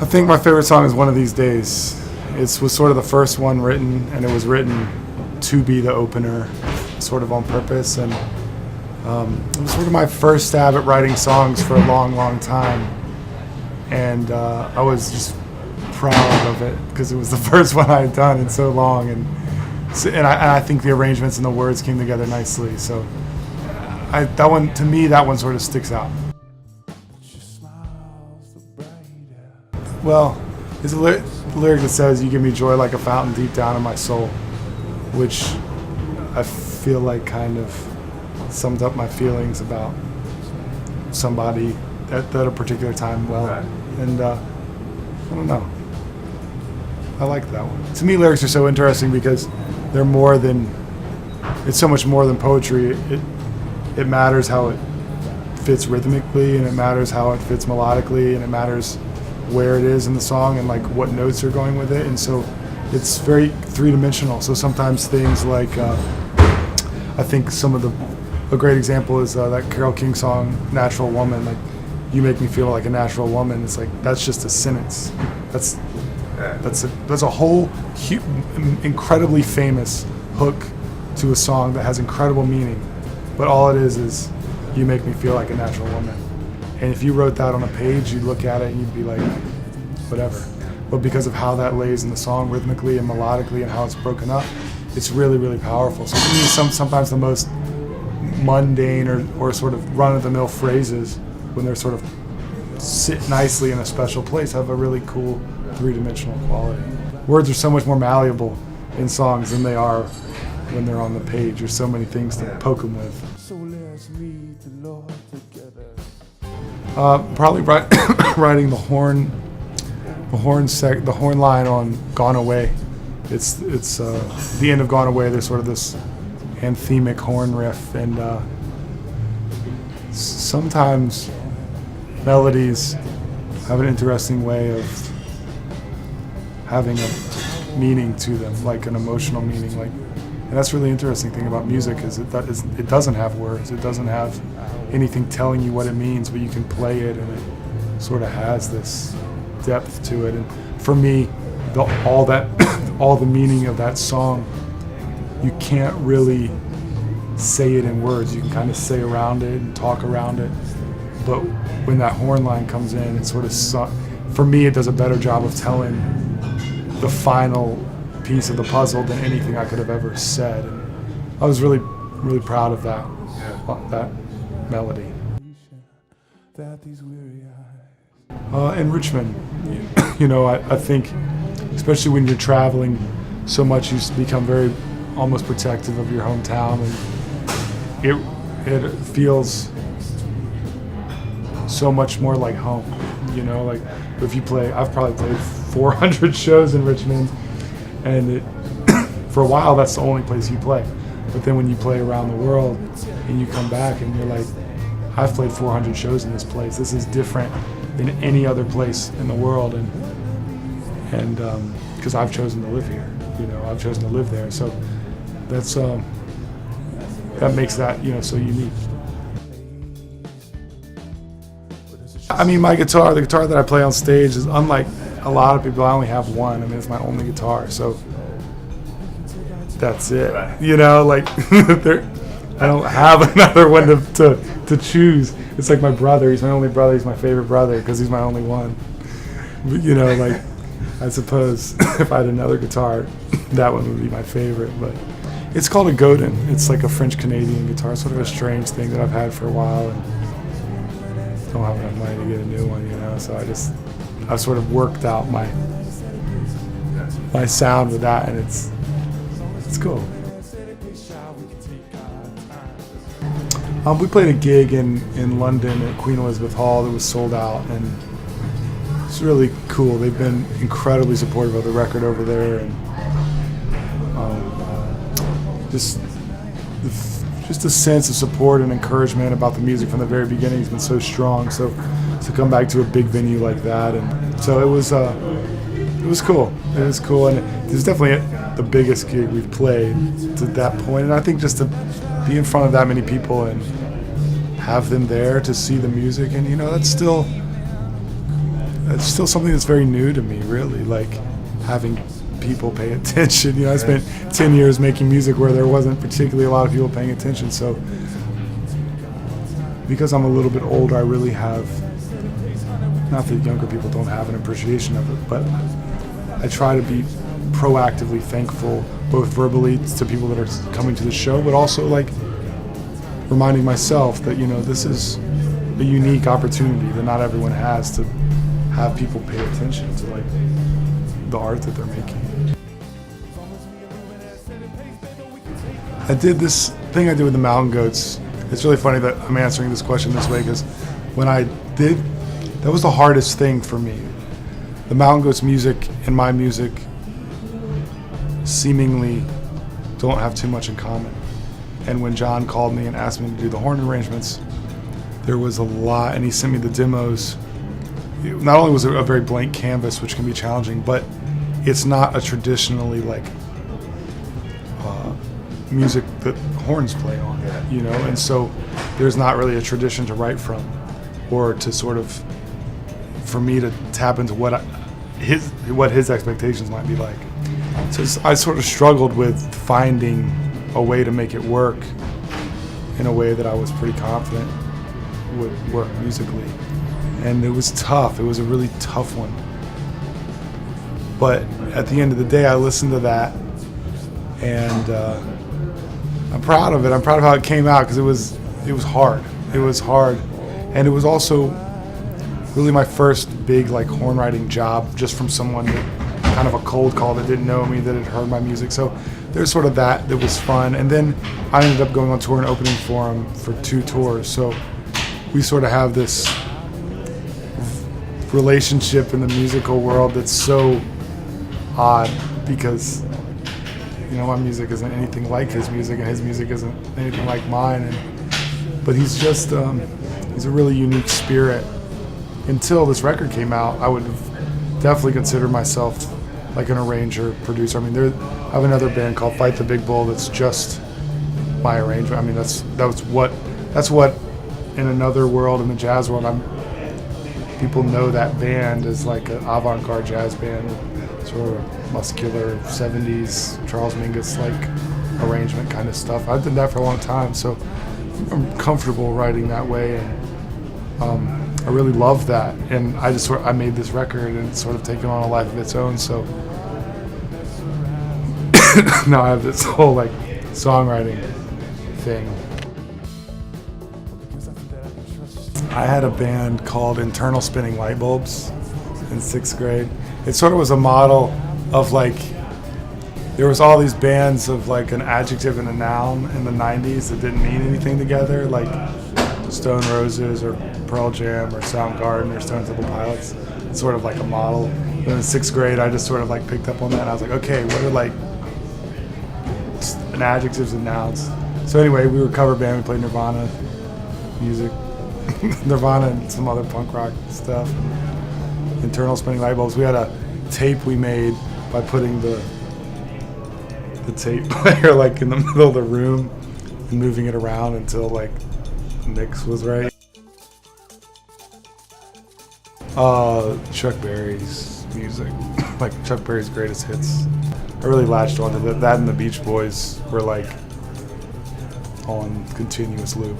I think my favorite song is One of These Days. It was sort of the first one written, and it was written to be the opener, sort of on purpose. And it was sort of my first stab at writing songs for a long, long time. And I was just proud of it because it was the first one I had done in so long. And I think the arrangements and the words came together nicely. So that one, to me, that one sort of sticks out. Well, it's a lyric that says, "You give me joy like a fountain deep down in my soul," which I feel like kind of summed up my feelings about somebody at a particular time well. And I don't know. I like that one. To me, lyrics are so interesting because they're more than, it's so much more than poetry. It matters how it fits rhythmically, and it matters how it fits melodically, and it matters where it is in the song and like what notes are going with it. And so it's very three-dimensional. So sometimes things like I think a great example is that Carole King song "Natural Woman." Like, "You make me feel like a natural woman." It's like, that's just a sentence. That's a whole incredibly famous hook to a song that has incredible meaning, but all it is "You make me feel like a natural woman." And if you wrote that on a page, you'd look at it and you'd be like, whatever. But because of how that lays in the song rhythmically and melodically and how it's broken up, it's really, really powerful. So to me, sometimes the most mundane or sort of run-of-the-mill phrases, when they're sort of sit nicely in a special place, have a really cool three-dimensional quality. Words are so much more malleable in songs than they are when they're on the page. There's so many things to poke them with. So let's meet the Lord together. Probably writing the horn line on "Gone Away." It's the end of "Gone Away." There's sort of this anthemic horn riff, and sometimes melodies have an interesting way of having a meaning to them, like an emotional meaning. And that's really interesting thing about music is it doesn't have words. It doesn't have anything telling you what it means, but you can play it, and it sort of has this depth to it. And for me, all the meaning of that song, you can't really say it in words. You can kind of say around it and talk around it, but when that horn line comes in, it sort of, for me, it does a better job of telling the final piece of the puzzle than anything I could have ever said. And I was really, really proud of that melody. In Richmond, I think, especially when you're traveling so much, you become very almost protective of your hometown, and it feels so much more like home. Like if you play, I've probably played 400 shows in Richmond, and for a while that's the only place you play. But then when you play around the world and you come back and you're like, I've played 400 shows in this place. This is different than any other place in the world, and because I've chosen to live here, I've chosen to live there. So that's that makes that so unique. I mean, the guitar that I play on stage is unlike a lot of people. I only have one. I mean, it's my only guitar, so that's it. I don't have another one to choose. It's like my brother. He's my only brother. He's my favorite brother because he's my only one. But, I suppose if I had another guitar, that one would be my favorite. But it's called a Godin. It's like a French-Canadian guitar, sort of a strange thing that I've had for a while, and don't have enough money to get a new one, So I've sort of worked out my sound with that, and it's cool. We played a gig in London at Queen Elizabeth Hall that was sold out, and it's really cool. They've been incredibly supportive of the record over there, and just a sense of support and encouragement about the music from the very beginning has been so strong. So to come back to a big venue like that, and so it was cool. It was cool, and it was definitely the biggest gig we've played to that point. And I think just to be in front of that many people and have them there to see the music, and that's still, it's still something that's very new to me, really, like having people pay attention. You know, I spent 10 years making music where there wasn't particularly a lot of people paying attention, so because I'm a little bit older, I really have, not that younger people don't have an appreciation of it, but I try to be proactively thankful, both verbally to people that are coming to the show, but also like reminding myself that, you know, this is a unique opportunity that not everyone has, to have people pay attention to like the art that they're making. I did this thing I did with the Mountain Goats. It's really funny that I'm answering this question this way, because when I did, that was the hardest thing for me. The Mountain Goats music and my music seemingly don't have too much in common. And when John called me and asked me to do the horn arrangements, there was a lot, and he sent me the demos. Not only was it a very blank canvas, which can be challenging, but it's not a traditionally like music that horns play on, you know, and so there's not really a tradition to write from, or to sort of, for me to tap into what his expectations might be like. So I sort of struggled with finding a way to make it work in a way that I was pretty confident would work musically. And it was tough. It was a really tough one. But at the end of the day, I listened to that, and I'm proud of it. I'm proud of how it came out, because it was hard. It was hard. And it was also really my first big like horn writing job, just from someone that kind of a cold call that didn't know me, that had heard my music. So there's sort of that was fun. And then I ended up going on tour and opening for him for 2 tours. So we sort of have this relationship in the musical world that's so odd, because, you know, my music isn't anything like his music, and his music isn't anything like mine. But he's just, he's a really unique spirit. Until this record came out, I would have definitely considered myself like an arranger, producer. I mean, I have another band called Fight the Big Bull that's just my arrangement. I mean, that's what in another world, in the jazz world, people know that band as like an avant-garde jazz band, sort of muscular 70s Charles Mingus like arrangement kind of stuff. I've done that for a long time, so I'm comfortable writing that way, and I really love that. And I made this record, and it's sort of taken on a life of its own. So now I have this whole like songwriting thing. I had a band called Internal Spinning Lightbulbs in 6th grade. It sort of was a model of like, there was all these bands of like an adjective and a noun in the 90s that didn't mean anything together, like Stone Roses or Pearl Jam or Soundgarden or Stone Temple Pilots. It's sort of like a model. And in 6th grade, I just sort of like picked up on that, and I was like, okay, what are like adjectives and nouns? So anyway, we were a cover band. We played Nirvana music, Nirvana and some other punk rock stuff. Internal Spinning Lightbulbs. We had a tape we made by putting the tape player like in the middle of the room and moving it around until like the mix was right. Chuck Berry's music, like Chuck Berry's greatest hits. I really latched onto that, and the Beach Boys were like on continuous loop.